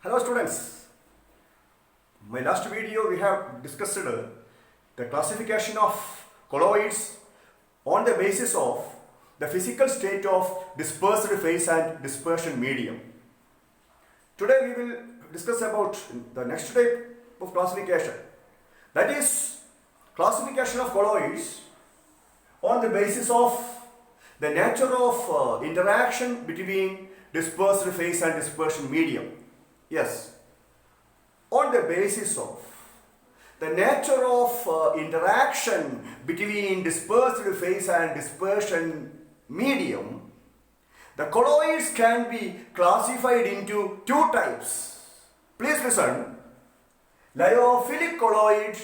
Hello students, my last video we have discussed the classification of colloids on the basis of the physical state of dispersed phase and dispersion medium. Today we will discuss about the next type of classification, that is classification of colloids on the basis of the nature of interaction between dispersed phase and dispersion medium. Yes, on the basis of the nature of interaction between dispersed phase and dispersion medium, the colloids can be classified into two types. Please listen: lyophilic colloid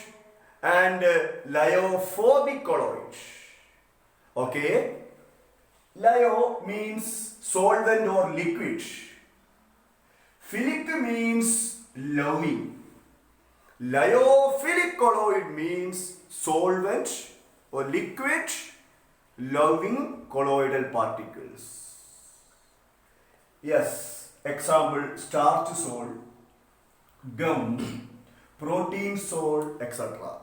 and lyophobic colloid. Okay, lyo means solvent or liquid. Philic means loving. Lyophilic colloid means solvent or liquid loving colloidal particles. Yes, example: starch salt, gum, protein salt, etc.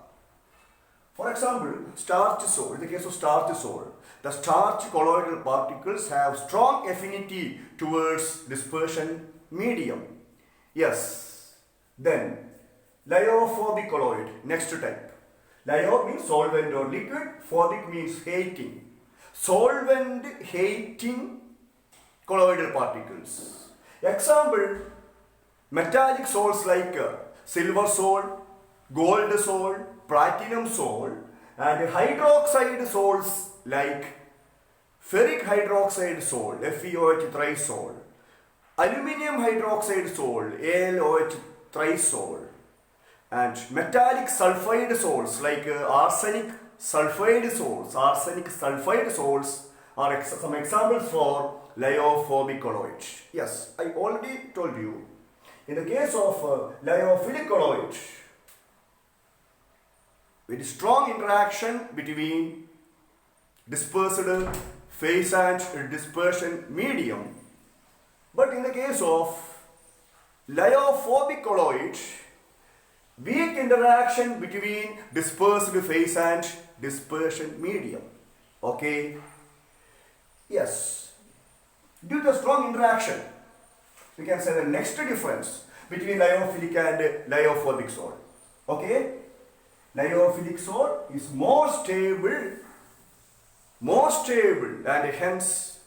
For example, starch salt. In the case of starch salt, the starch colloidal particles have strong affinity towards dispersion medium. Yes. Then lyophobic colloid, next type. Lyo means solvent or liquid, phobic means hating. Solvent hating colloidal particles. Example: metallic salts like silver salt, gold salt, platinum salt, and hydroxide salts like ferric hydroxide salt, FeOH trisol, aluminum hydroxide salt, AlOH trisol, and metallic sulfide salts like arsenic sulfide salts. Arsenic sulfide salts are some examples for lyophobic colloid. Yes, I already told you. In the case of lyophilic colloid, very strong interaction between dispersed phase and dispersion medium. But in the case of lyophobic colloid, weak interaction between dispersed phase and dispersion medium. Okay? Yes. Due to strong interaction, we can say the next difference between lyophilic and lyophobic salt. Okay? Lyophilic salt is more stable and hence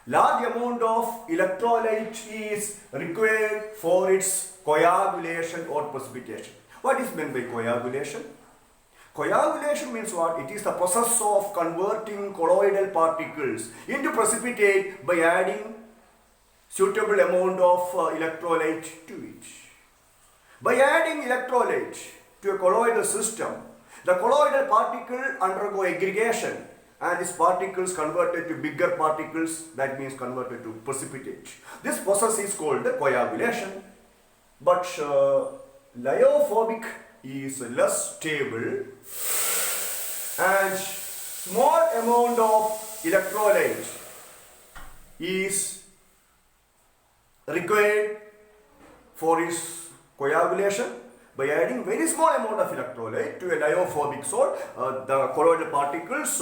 large amount of electrolyte is required for its coagulation or precipitation. What is meant by coagulation? Coagulation means what? It is the process of converting colloidal particles into precipitate by adding suitable amount of electrolyte to it. By adding electrolyte to a colloidal system, the colloidal particle undergo aggregation and these particles converted to bigger particles, that means converted to precipitate. This process is called the coagulation. But lyophobic is less stable and small amount of electrolyte is required for its coagulation. By adding very small amount of electrolyte to a lyophobic salt, the colloidal particles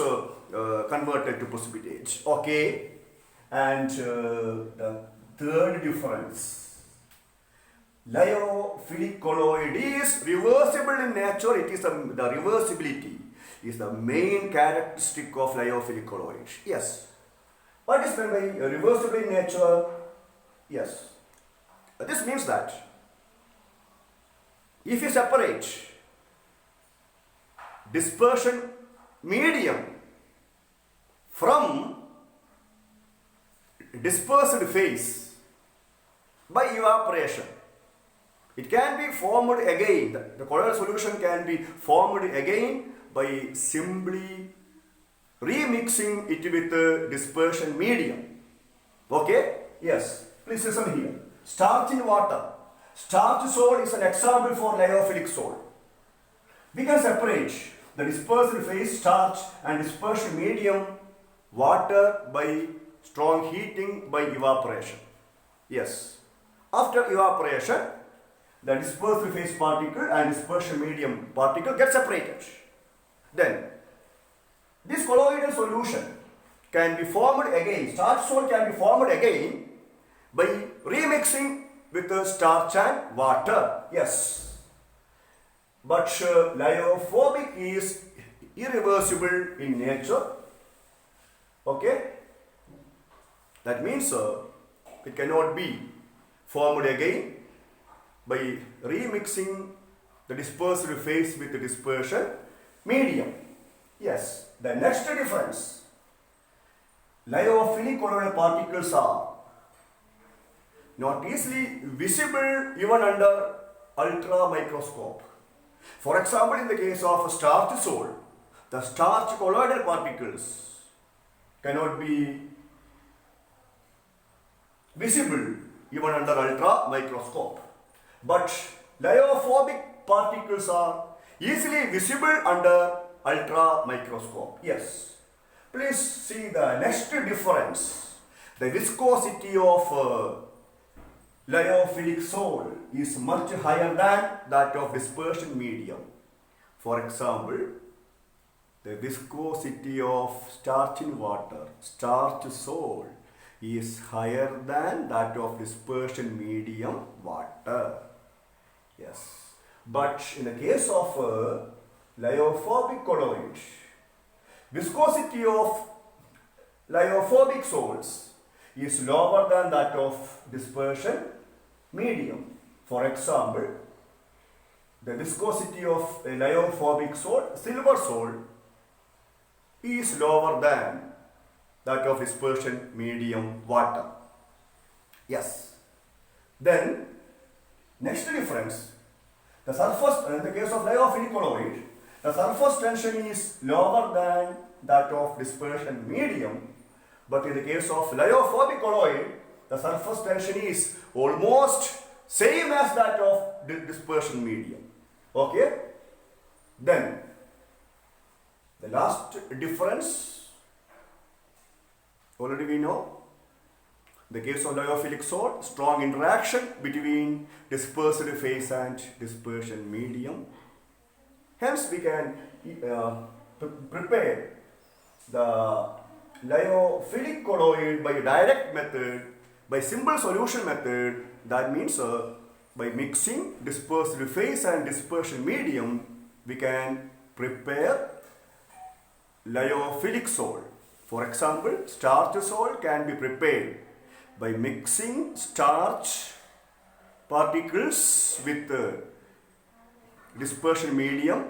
converted to precipitate. Okay, and the third difference: lyophilic colloid is reversible in nature. It is the reversibility is the main characteristic of lyophilic colloid. Yes. What is meant by reversible in nature? Yes. This means that if you separate dispersion medium from dispersed phase by evaporation, it can be formed again. The colloidal solution can be formed again by simply remixing it with the dispersion medium. Okay? Yes. Please listen here. Starch in water. Starch salt is an example for lyophilic salt. We can separate the dispersed phase starch and dispersion medium water by strong heating by evaporation. Yes. After evaporation, the dispersed phase particle and dispersion medium particle get separated. Then this colloidal solution can be formed again, starch salt can be formed again by remixing with the starch and water. Yes. But lyophobic is irreversible in nature. Okay. That means it cannot be formed again by remixing the dispersed phase with the dispersion medium. Yes. The next difference, lyophilic colloidal particles are not easily visible even under ultra microscope. For example, in the case of starch salt, the starch colloidal particles cannot be visible even under ultra microscope. But lyophobic particles are easily visible under ultra microscope. Yes. Please see the next difference. The viscosity of lyophilic salt is much higher than that of dispersion medium. For example, the viscosity of starch in water, starch salt, is higher than that of dispersion medium water. Yes. But in the case of lyophobic colloid, viscosity of lyophobic salts is lower than that of dispersion medium. For example, the viscosity of a lyophobic salt, silver salt, is lower than that of dispersion medium water. Yes. Then, next difference, the surface, in the case of lyophilic colloid, the surface tension is lower than that of dispersion medium, but in the case of lyophobic colloid, the surface tension is almost same as that of dispersion medium. Okay? Then, the last difference, already we know, the case of lyophilic salt, strong interaction between dispersed phase and dispersion medium. Hence, we can prepare the lyophilic colloid by direct method, by simple solution method. That means by mixing dispersed phase and dispersion medium, we can prepare lyophilic salt. For example, starch salt can be prepared by mixing starch particles with dispersion medium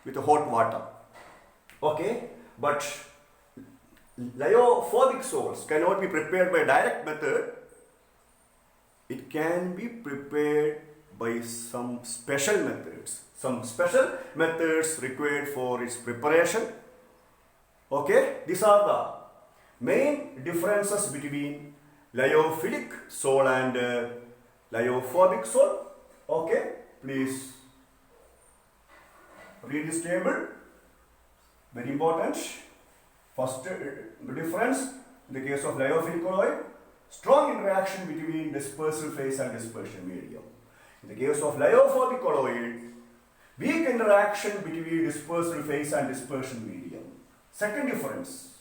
with hot water. Okay, but lyophobic salts cannot be prepared by direct method. It can be prepared by some special methods. Some special methods required for its preparation. Okay, these are the main differences between lyophilic salt and lyophobic salt. Okay, please read this table. Very important. First difference, in the case of lyophilic colloid, strong interaction between dispersed phase and dispersion medium. In the case of lyophobic colloid, weak interaction between dispersed phase and dispersion medium. Second difference,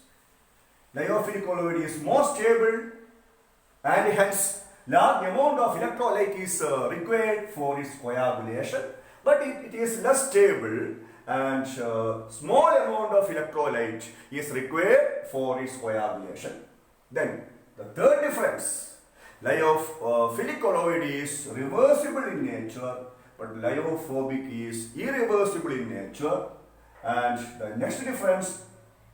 lyophilic colloid is more stable and hence large amount of electrolyte is required for its coagulation, but it is less stable and small amount of electrolyte is required for its coagulation. Then the third difference, lyophilic colloid is reversible in nature, but lyophobic is irreversible in nature. And the next difference,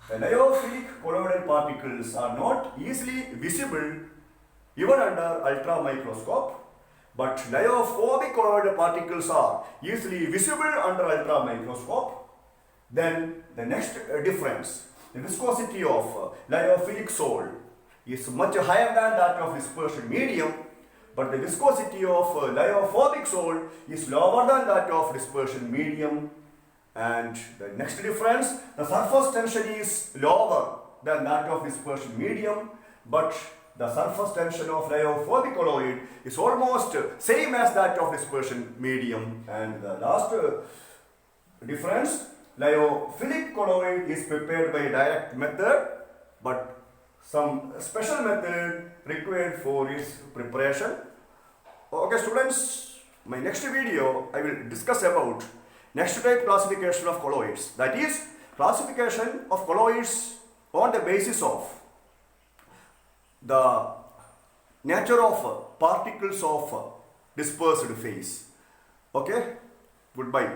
the lyophilic colloidal particles are not easily visible even under ultra microscope, but lyophobic colloidal particles are easily visible under ultra microscope. Then the next difference, the viscosity of lyophilic salt is much higher than that of dispersion medium, but the viscosity of lyophobic salt is lower than that of dispersion medium. And the next difference, the surface tension is lower than that of dispersion medium, but the surface tension of lyophilic colloid is almost same as that of dispersion medium. And the last difference, lyophilic colloid is prepared by direct method, but some special method required for its preparation. Okay students, my next video I will discuss about next type classification of colloids, that is classification of colloids on the basis of the nature of particles of dispersed phase. Okay, goodbye.